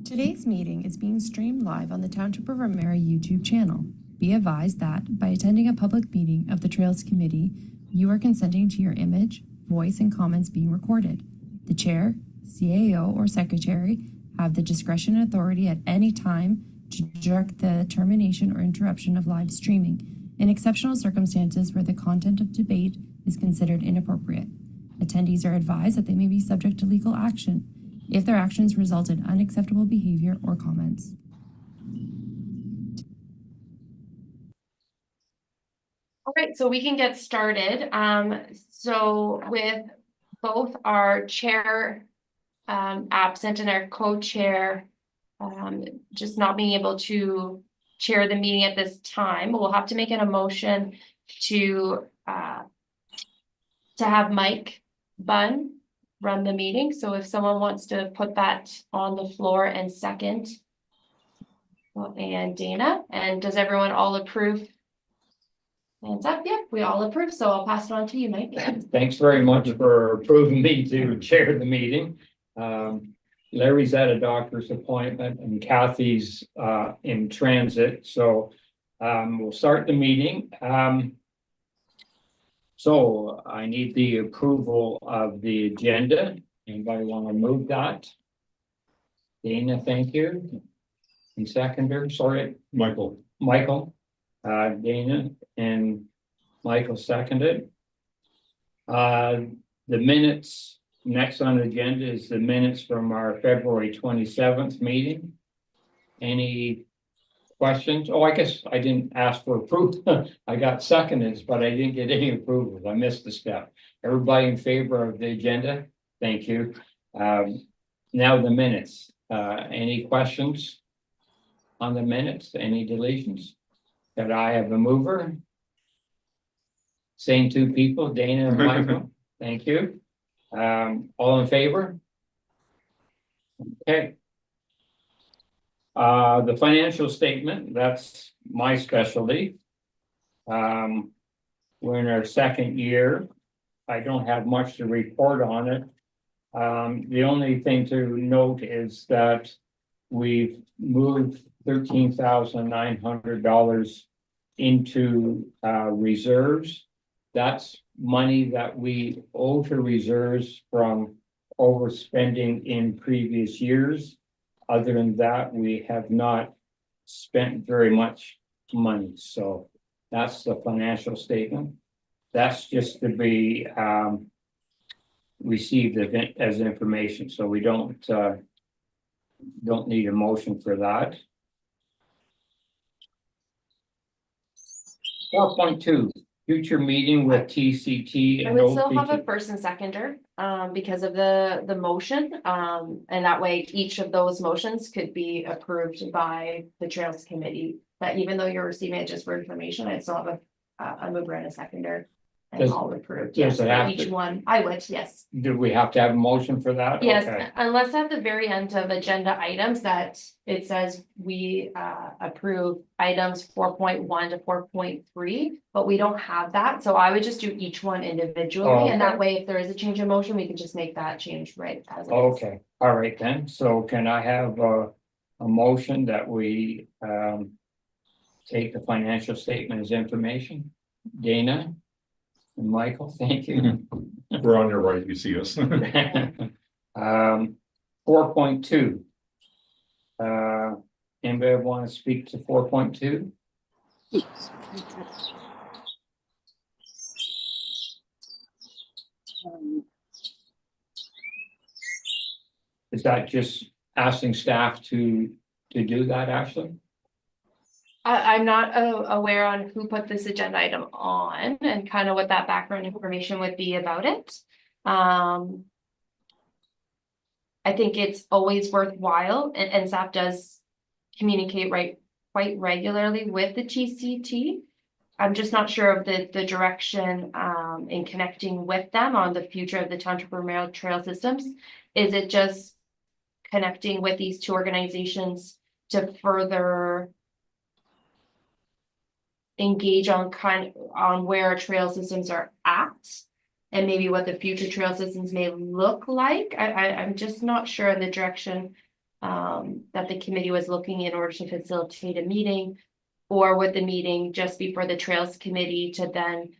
Today's meeting is being streamed live on the Township of Ramara YouTube channel. Be advised that by attending a public meeting of the Trails Committee, you are consenting to your image, voice, and comments being recorded. The chair, CAO, or secretary have the discretion and authority at any time to direct the termination or interruption of live streaming in exceptional circumstances where the content of debate is considered inappropriate. Attendees are advised that they may be subject to legal action if their actions result in unacceptable behavior or comments. All right, so we can get started. So with both our chair absent and our co-chair just not being able to chair the meeting at this time, we'll have to make an emotion to have Mike Bunn run the meeting. So if someone wants to put that on the floor and second, and Dana, and does everyone all approve? Hands up, yeah, we all approve, so I'll pass it on to you, Mike. Thanks very much for approving me to chair the meeting. Larry's at a doctor's appointment and Kathy's in transit, so we'll start the meeting. So I need the approval of the agenda. Anybody want to move that? Dana, thank you. And seconder, sorry, Michael. Dana and Michael seconded. The minutes, next on the agenda is the minutes from our February 27th meeting. Any questions? Oh, I guess I didn't ask for approval. I got seconded, but I didn't get any approvals. I missed the step. Everybody in favor of the agenda? Thank you. Now the minutes. Any questions on the minutes? Any deletions? Could I have a mover? Same two people, Dana and Michael. Thank you. All in favor? Okay. The financial statement, that's my specialty. We're in our second year. I don't have much to report on it. The only thing to note is that we've moved $13,900 into reserves. That's money that we owe to reserves from overspending in previous years. Other than that, we have not spent very much money. So that's the financial statement. That's just to be received as information. So we don't need a motion for that. 4.2, future meeting with TCT. I would still have a first and seconder because of the motion. And that way each of those motions could be approved by the Trails Committee. But even though you're receiving it just for information, I still have a mover and a seconder. And all approved. Yes, for each one. I would, yes. Do we have to have a motion for that? Yes, okay. Unless at the very end of agenda items that it says we approve items 4.1 to 4.3, but we don't have that. So I would just do each one individually. Okay. And that way, if there is a change in motion, we can just make that change right as it is. Okay, all right then. So can I have a motion that we take the financial statement as information? Dana? And Michael, thank you. We're on your right, you see us. 4.2. Anybody want to speak to 4.2? Is that just asking staff to do that, Ashley? I'm not aware on who put this agenda item on and kind of what that background information would be about it. I think it's always worthwhile, and staff does communicate quite regularly with the TCT. I'm just not sure of the direction in connecting with them on the future of the Township of Ramara trail systems. Is it just connecting with these two organizations to further engage on where our trail systems are at? and maybe what the future trail systems may look like. I'm just not sure in the direction that the committee was looking in order to facilitate a meeting, or would the meeting just be for the Trails Committee to then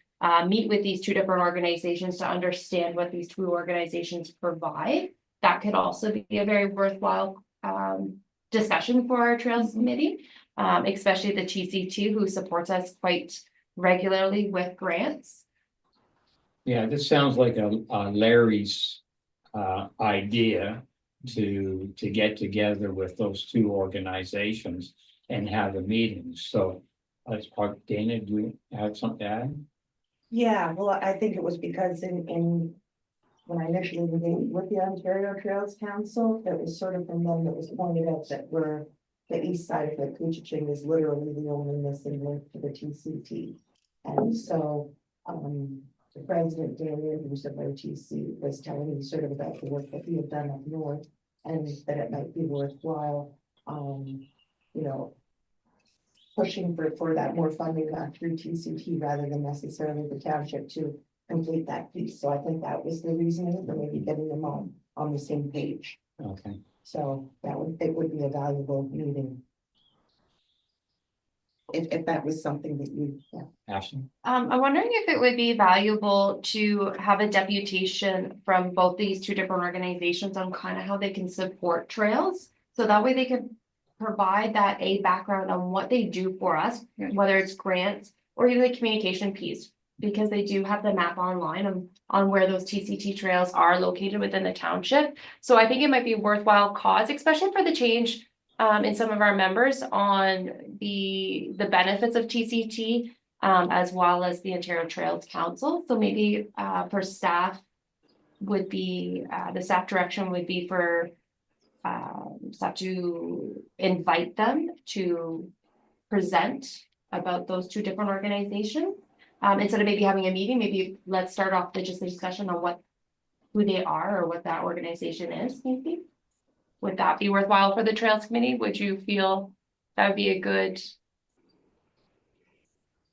meet with these two different organizations to understand what these two organizations provide? That could also be a very worthwhile discussion for our Trails Committee, especially the TCT, who supports us quite regularly with grants. Yeah, this sounds like a Larry's idea to get together with those two organizations and have a meeting. So let's talk. Dana, do you have something to add? Yeah, well, I think it was because in when I initially engaged with the Ontario Trails Council, that was sort of from them that was pointed out that we're the east side of the Couchiching is literally the only missing link to the TCT. And so the president, Daniel, who's of OTC, was telling me sort of about the work that he had done up north, and that it might be worthwhile, you know, pushing for that more funding back through TCT rather than necessarily the township to complete that piece. So I think that was the reasoning for maybe getting them on the same page. Okay. So it would be a valuable meeting. If that was something that you, yeah. Ashley? I'm wondering if it would be valuable to have a deputation from both these two different organizations on kind of how they can support trails. So that way they could provide that background on what they do for us, whether it's grants or even the communication piece, because they do have the map online on where those TCT trails are located within the township. So I think it might be a worthwhile cause, especially for the change in some of our members on the benefits of TCT, as well as the Ontario Trails Council. So maybe for staff would be, the staff direction would be for staff to invite them to present about those two different organizations. Instead of maybe having a meeting, maybe let's start off with just a discussion on who they are or what that organization is, maybe. Would that be worthwhile for the Trails Committee? Would you feel that would be a good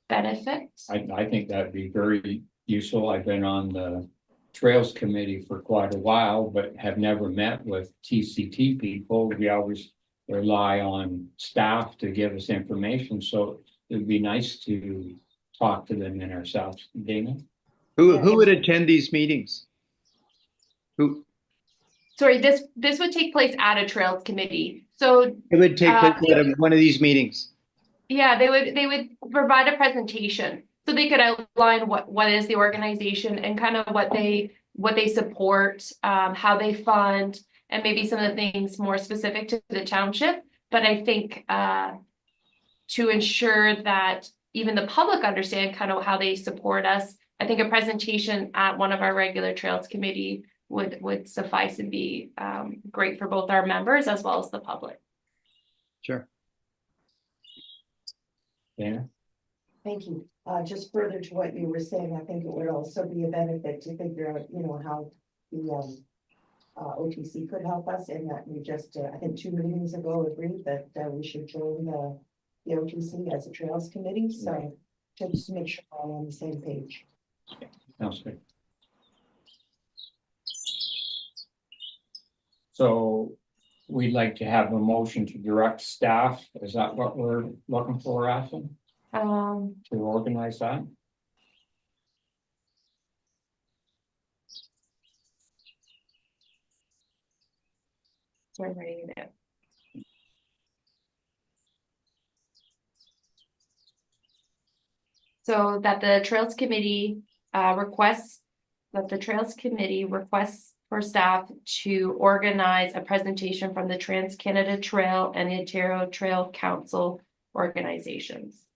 benefit? I think that'd be very useful. I've been on the Trails Committee for quite a while, but have never met with TCT people. We always rely on staff to give us information, so it'd be nice to talk to them in ourselves. Dana? Who would attend these meetings? Who? Sorry, this would take place at a Trails Committee. So It would take place at one of these meetings. yeah, they would provide a presentation. So they could outline what is the organization and kind of what they support, how they fund, and maybe some of the things more specific to the township. But I think to ensure that even the public understand kind of how they support us, I think a presentation at one of our regular Trails Committee would suffice and be great for both our members as well as the public. Sure. Dana? Thank you. Just further to what you were saying, I think it would also be a benefit to figure out, you know, how the OTC could help us, in that we just, I think 2 meetings ago agreed that we should join the OTC as a Trails Committee. So just to make sure we're all on the same page. Sounds good. So we'd like to have a motion to direct staff. Is that what we're looking for, Ashley? To organize that? So I'm writing it down. So that the Trails Committee requests for staff to organize a presentation from the Trans-Canada Trail and the Ontario Trail Council organizations.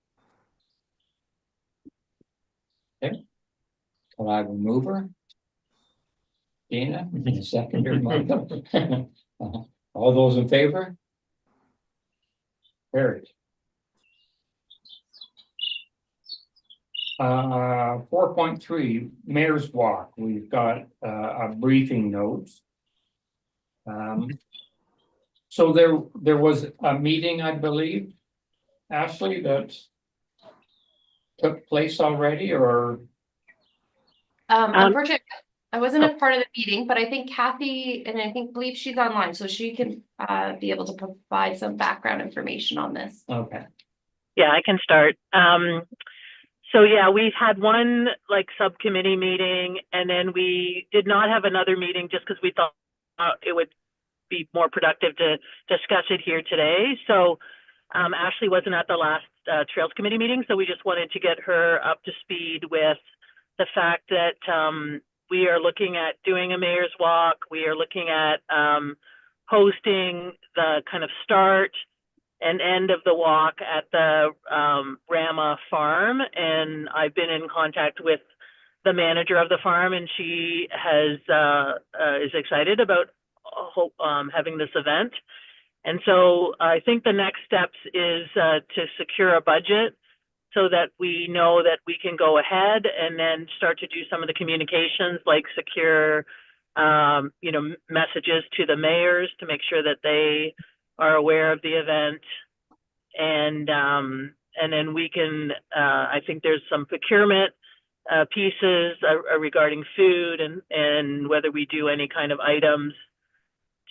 Okay. Can I have a mover? Dana, and a seconder, Michael. All those in favor? Carried. 4.3, Mayor's Walk. We've got a briefing note. So there was a meeting, I believe, Ashley, that took place already, or? Unfortunately, I wasn't a part of the meeting, but I think Kathy, and believe she's online, so she can be able to provide some background information on this. Okay. Yeah, I can start. So yeah, we had one like subcommittee meeting, and then we did not have another meeting just because we thought it would be more productive to discuss it here today. So Ashley wasn't at the last Trails Committee meeting, so we just wanted to get her up to speed with the fact that we are looking at doing a mayor's walk. We are looking at hosting the kind of start and end of the walk at the Rama farm. And I've been in contact with the manager of the farm, and she has is excited about having this event. And so I think the next steps is to secure a budget so that we know that we can go ahead and then start to do some of the communications, like secure, messages to the mayors to make sure that they are aware of the event. And then we can, I think there's some procurement pieces regarding food and whether we do any kind of items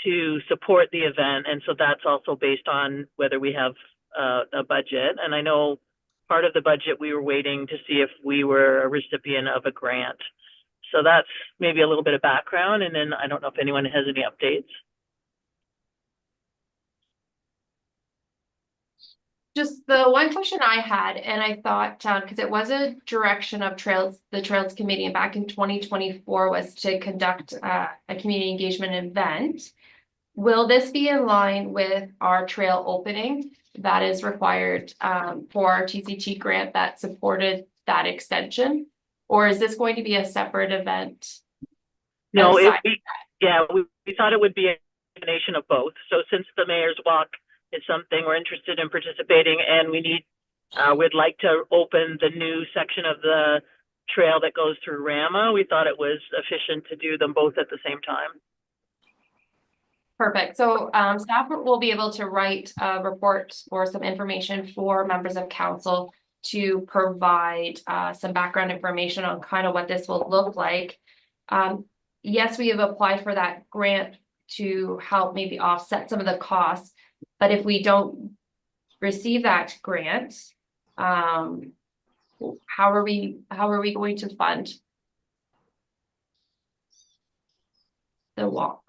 to support the event. And so that's also based on whether we have a budget. And I know part of the budget, we were waiting to see if we were a recipient of a grant. So that's maybe a little bit of background. And then I don't know if anyone has any updates. Just the one question I had, and I thought, because it was a direction of the Trails Committee, and back in 2024 was to conduct a community engagement event. Will this be in line with our trail opening that is required for our TCT grant that supported that extension? Or is this going to be a separate event? No, we thought it would be a combination of both. So since the Mayor's Walk is something we're interested in participating, and we'd like to open the new section of the trail that goes through Rama, we thought it was efficient to do them both at the same time. Perfect. So staff will be able to write a report or some information for members of council to provide some background information on kind of what this will look like. Yes, we have applied for that grant to help maybe offset some of the costs, but if we don't receive that grant, how are we going to fund the walk?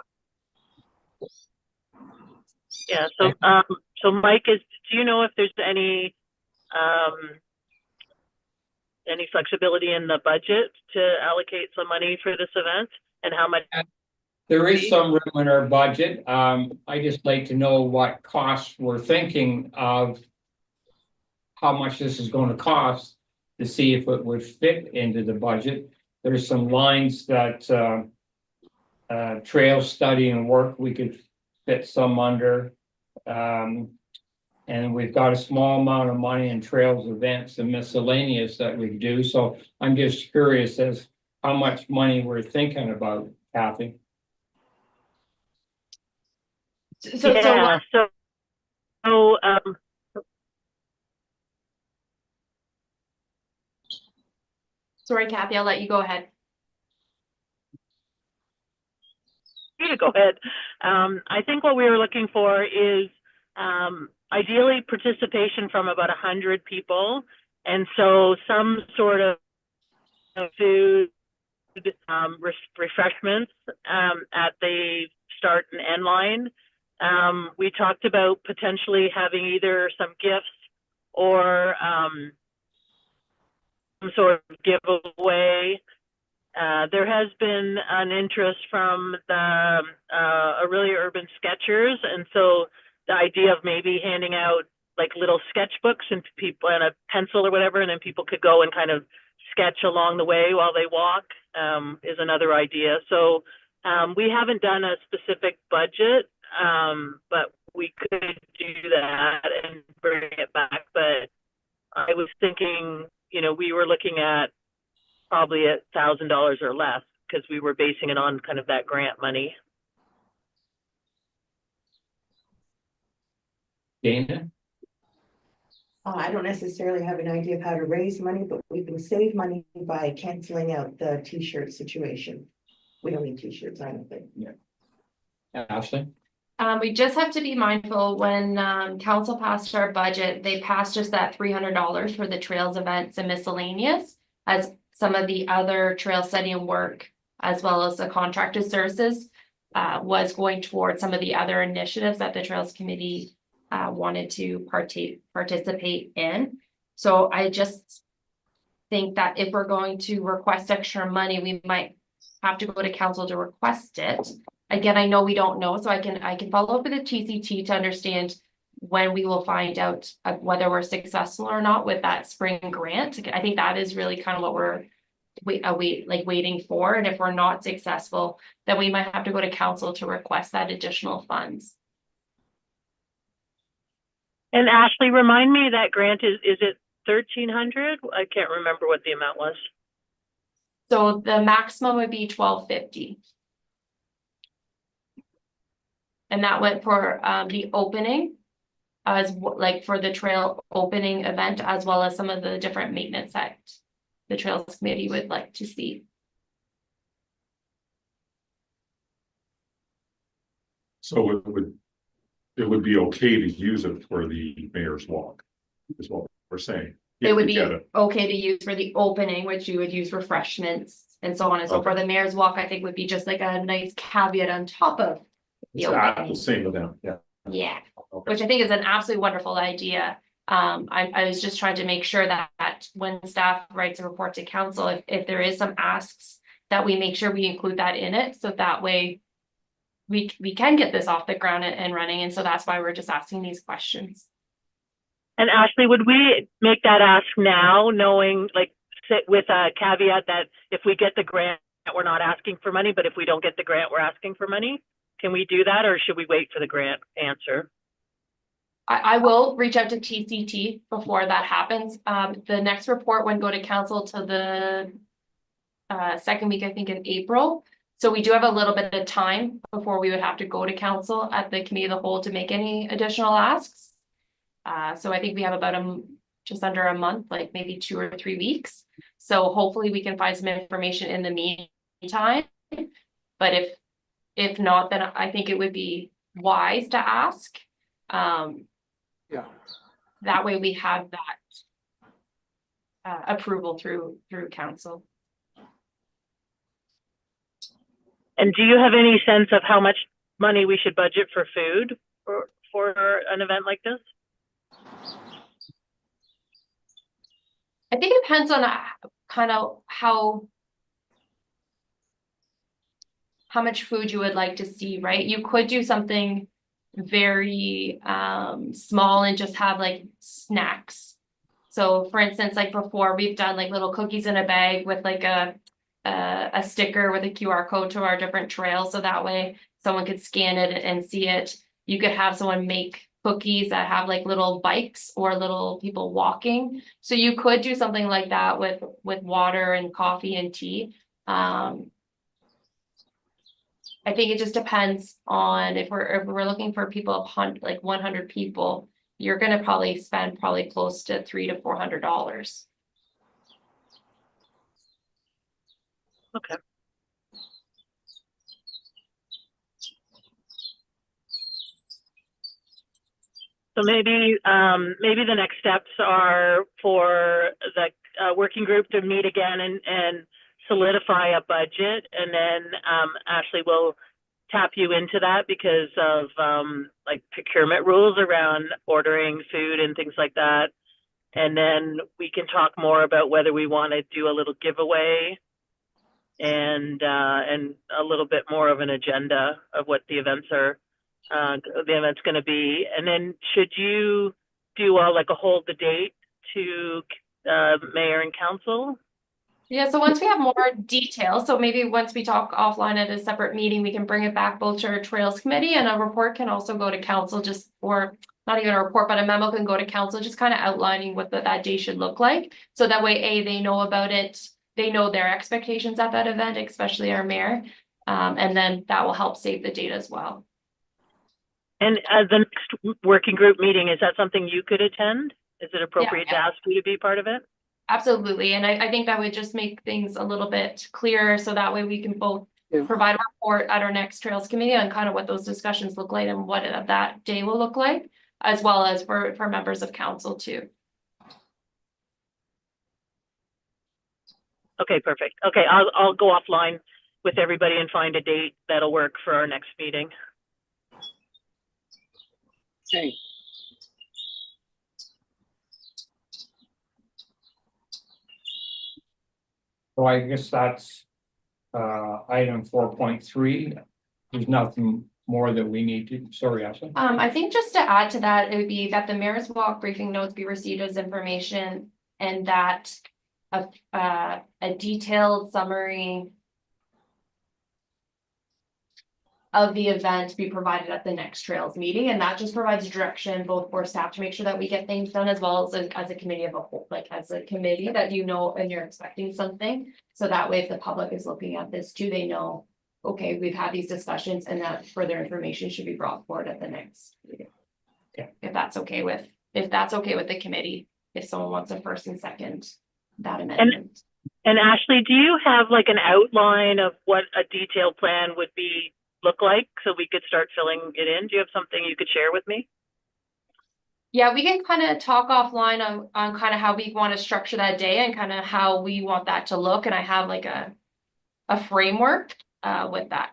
Yeah, so Mike, do you know if there's any flexibility in the budget to allocate some money for this event, and how much? There is some room in our budget. I just like to know what costs we're thinking of, how much this is going to cost, to see if it would fit into the budget. There's some lines that trail study and work we could fit some under. And we've got a small amount of money in trails events and miscellaneous that we do. So I'm just curious as how much money we're thinking about, Kathy. Sorry, Kathy, I'll let you go ahead. You go ahead. I think what we were looking for is ideally participation from about 100 people, and so some sort of food, refreshments at the start and end line. We talked about potentially having either some gifts or some sort of giveaway. There has been an interest from the really urban sketchers, and so the idea of maybe handing out like little sketchbooks and people and a pencil or whatever, and then people could go and kind of sketch along the way while they walk is another idea. So we haven't done a specific budget, but we could do that and bring it back. But I was thinking, we were looking at probably $1,000 or less, because we were basing it on kind of that grant money. Dana? I don't necessarily have an idea of how to raise money, but we can save money by canceling out the t-shirt situation. We don't need t-shirts, I don't think. Ashley? We just have to be mindful when council passed our budget, they passed just that $300 for the trails events and miscellaneous. As some of the other trail setting work, as well as the contracted services, was going towards some of the other initiatives that the Trails Committee wanted to participate in. So I just think that if we're going to request extra money, we might have to go to council to request it. Again, I know we don't know, so I can follow up with the TCT to understand when we will find out whether we're successful or not with that spring grant. I think that is really kind of what we're waiting for. And if we're not successful, then we might have to go to council to request that additional funds. And Ashley, remind me, that grant is it 1,300? I can't remember what the amount was. So the maximum would be $1,250. And that went for the opening, for the trail opening event, as well as some of the different maintenance that the Trails Committee would like to see. So it would be okay to use it for the mayor's walk, is what we're saying. It would be Get it. okay to use for the opening, which you would use refreshments and so on and so Okay. forth. The mayor's walk, I think, would be just like a nice caveat on top of the It's not opening. the same with them, yeah. Yeah, Okay. which I think is an absolutely wonderful idea. I was just trying to make sure that when staff writes a report to council, if there is some asks, that we make sure we include that in it, so that way we can get this off the ground and running, and so that's why we're just asking these questions. And Ashley, would we make that ask now, knowing, sit with a caveat that if we get the grant, we're not asking for money, but if we don't get the grant, we're asking for money? Can we do that, or should we wait for the grant answer? I will reach out to TCT before that happens. The next report would go to council to the second week, I think, in April. So we do have a little bit of time before we would have to go to council at the committee of the whole to make any additional asks. So I think we have about just under a month, like maybe 2 or 3 weeks. So hopefully we can find some information in the meantime. But if not, then I think it would be wise to ask. Yeah. That way we have that approval through council. And do you have any sense of how much money we should budget for food for an event like this? I think it depends on kind of how much food you would like to see, right? You could do something very small and just have like snacks. So for instance, like before, we've done like little cookies in a bag with like a sticker with a QR code to our different trails, so that way someone could scan it and see it. You could have someone make cookies that have like little bikes or little people walking. So you could do something like that with water and coffee and tea. I think it just depends on if we're looking for people of like 100 people, you're gonna probably spend close to $300 to $400. Okay. So maybe the next steps are for the working group to meet again and solidify a budget, and then Ashley will tap you into that because of like procurement rules around ordering food and things like that. And then we can talk more about whether we want to do a little giveaway and a little bit more of an agenda of what the events are. The event's going to be, and then should you do like a hold the date to mayor and council? Yeah, so once we have more details, so maybe once we talk offline at a separate meeting, we can bring it back both to our Trails Committee, and a report can also go to council, just, or not even a report, but a memo can go to council, just kind of outlining what that day should look like. So that way, they know about it, they know their expectations at that event, especially our mayor. And then that will help save the date as well. And the next working group meeting, is that something you could attend? Is it appropriate to ask you to be part of it? Absolutely, and I think that would just make things a little bit clearer, so that way we can both Yeah. provide a report at our next Trails Committee on kind of what those discussions look like and what that day will look like, as well as for members of council too. Okay, perfect. Okay, I'll go offline with everybody and find a date that'll work for our next meeting. Okay. So I guess that's item 4.3. There's nothing more that we need to, sorry, Ashley. I think just to add to that, it would be that the mayor's walk briefing notes be received as information, and that a detailed summary of the event be provided at the next Trails meeting, and that just provides direction both for staff to make sure that we get things done, as well as a committee of a whole, like as a committee that you know and you're expecting something. So that way, if the public is looking at this too, they know, okay, we've had these discussions and that further information should be brought forward at the next meeting. Okay. If that's okay with the committee, if someone wants a first and second, that amendment. And Ashley, do you have like an outline of what a detailed plan would look like, so we could start filling it in? Do you have something you could share with me? Yeah, we can kind of talk offline on kind of how we want to structure that day and kind of how we want that to look. And I have like a framework with that.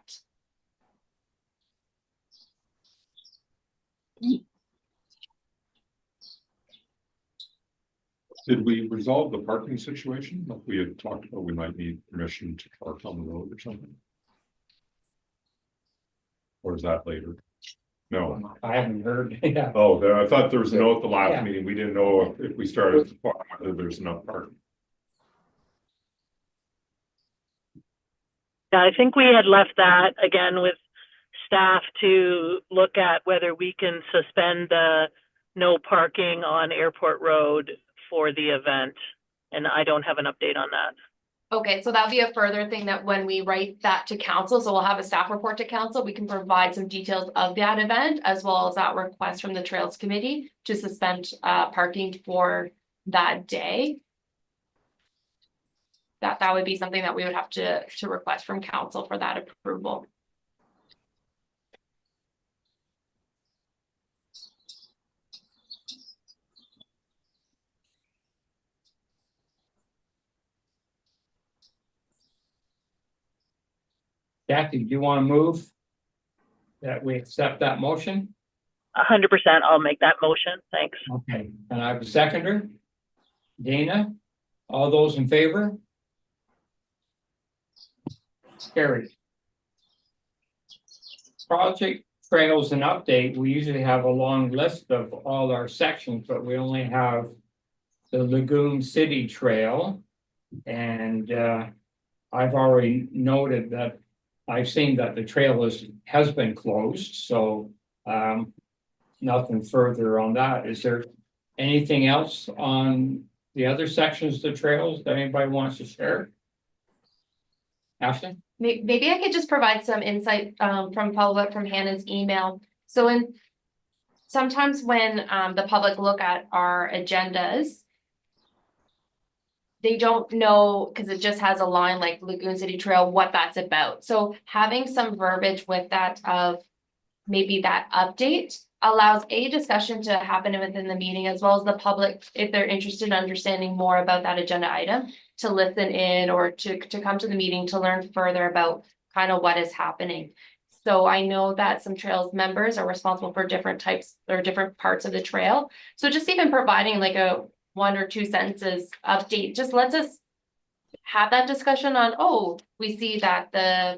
Did we resolve the parking situation? Like we had talked about, we might need permission to park on the road or something. Or is that later? No. I haven't heard. Yeah. Oh, I thought there was a note at the last Yeah. meeting. We didn't know if we started to farm whether there's enough parking. Yeah, I think we had left that again with staff to look at whether we can suspend the no parking on Airport Road for the event. And I don't have an update on that. Okay, so that'll be a further thing that when we write that to council, so we'll have a staff report to council, we can provide some details of that event, as well as that request from the Trails Committee to suspend parking for that day. That would be something that we would have to request from council for that approval. Jackie, do you want to move that we accept that motion? 100%, I'll make that motion. Thanks. Okay, and I have a seconder. Dana, all those in favor? Carried. Project trails and update, we usually have a long list of all our sections, but we only have the Lagoon City Trail. And I've already noted that I've seen that the trail has been closed, so nothing further on that. Is there anything else on the other sections of the trails that anybody wants to share? Ashley? Maybe I could just provide some insight from follow-up from Hannah's email. So sometimes when the public look at our agendas, they don't know, because it just has a line like Lagoon City Trail, what that's about. So having some verbiage with that of maybe that update allows a discussion to happen within the meeting, as well as the public, if they're interested in understanding more about that agenda item, to listen in or to come to the meeting to learn further about kind of what is happening. So I know that some trails members are responsible for different types or different parts of the trail. So just even providing like a 1 or 2 sentences update just lets us have that discussion on, oh, we see that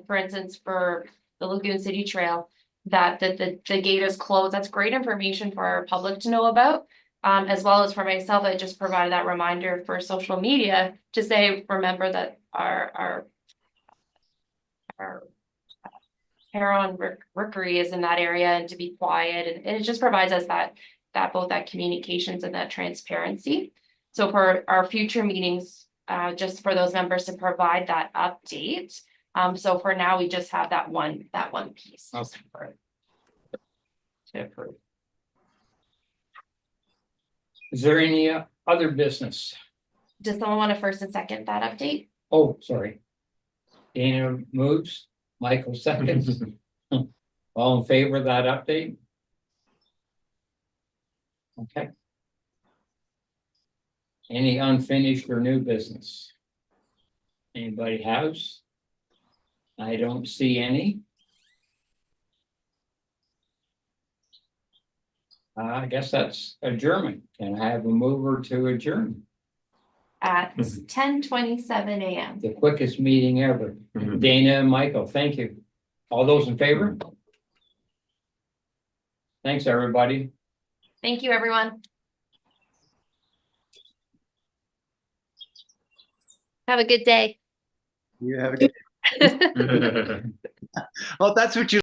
for instance, for the Lagoon City Trail, that the gate is closed. That's great information for our public to know about. As well as for myself, I just provided that reminder for social media to say, remember that our Heron Rookery is in that area, and to be quiet, and it just provides us that both that communications and that transparency. So for our future meetings, just for those members to provide that update. So for now, we just have that one piece. Okay. Is there any other business? Does someone want to first and second that update? Oh, sorry. Dana moves, Michael seconds. All in favor of that update? Okay. Any unfinished or new business? Anybody has? I don't see any. I guess that's adjournment. Can I have a mover to adjourn? At 10:27 a.m. The quickest meeting ever. Mhm. Dana and Michael, thank you. All those in favor? Thanks, everybody. Thank you, everyone. Have a good day. You have a good, oh, that's what you